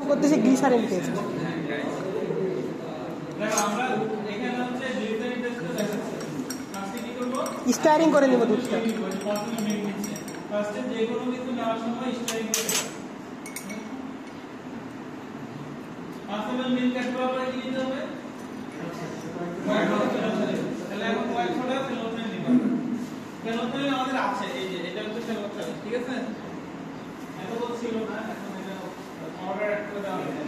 করতেছি glycerine test. Steering করে নিব দুধটা। আমাদের আছে এই যে এটা হচ্ছে ফেলোথেরাপি, ঠিক আছে? এত ছিল না, এখন এটা অর্ডার অ্যাড করে দেওয়া হয়েছে।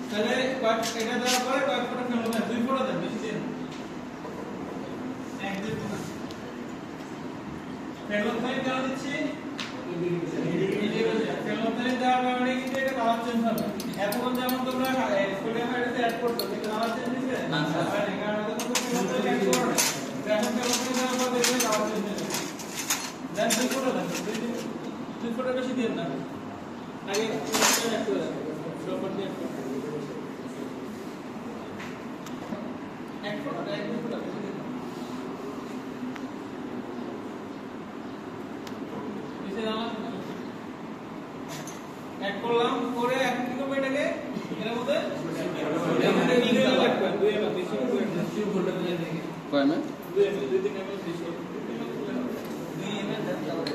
তাহলে এটা দেওয়ার পরে কয়েক ফোঁটা ফেলোথেরাপি, 2 ফোঁটা দেন, বেশি দিন এক দুই ফোঁটা ফেলোথেরাপি দেওয়া দিচ্ছি। ফেলোথেরাপি দেওয়ার কারণে কিন্তু এটা কালার চেঞ্জ হবে। এখন যেমন তোমরা সোডিয়াম হাইড্রোক্সাইড অ্যাড করছো, কিন্তু কালার চেঞ্জ হচ্ছে না, কারণ এটা তো ফেলোথেরাপি অ্যাড করো না। এখন ফেলোথেরাপি দেওয়ার পর দেখবে কালার চেঞ্জ হচ্ছে। দেন 2 ফোঁটা দেন, 2 ফোঁটা বেশি দিন না, আগে অ্যাড করে দেন, প্রপার দিয়ে এক ফোঁটা এক দুই ফোঁটা বেশি দিন। এক করলাম করে এখন কি করব এটাকে এর মধ্যে মিডিয়াম রাখবে 2 ml 2 ভোল্ট দিয়ে দেখে কয় ml 2 ml 2 3 ml 2 ml দেন তাহলে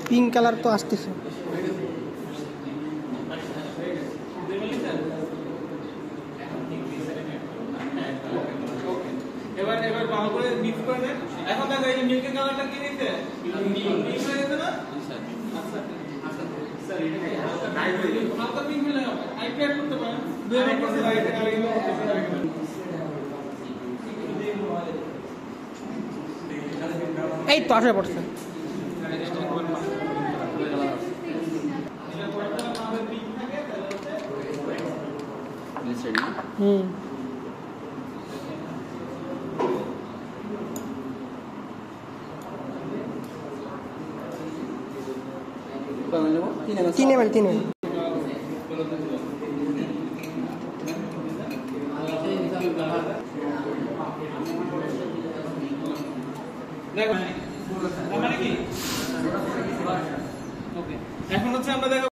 পিঙ্ক কালার তো আসতেছে। এবার ভালো করে মিক্স করে দেন। এখন দেখো এই যে মিল্কের কালারটা কি দিতে মিক্স হয়ে গেছে না? আচ্ছা স্যার এটা কি হালকা ডাই হয়ে গেল, হালকা পিঙ্ক হলে হবে, আইপি অ্যাড করতে পারেন 2 ml করতে লাগে আর এগুলো করতে পারেন। এই তো আসে পড়ছে। হুম তিন ml মানে কি? ওকে, এখন হচ্ছে আমরা দেখো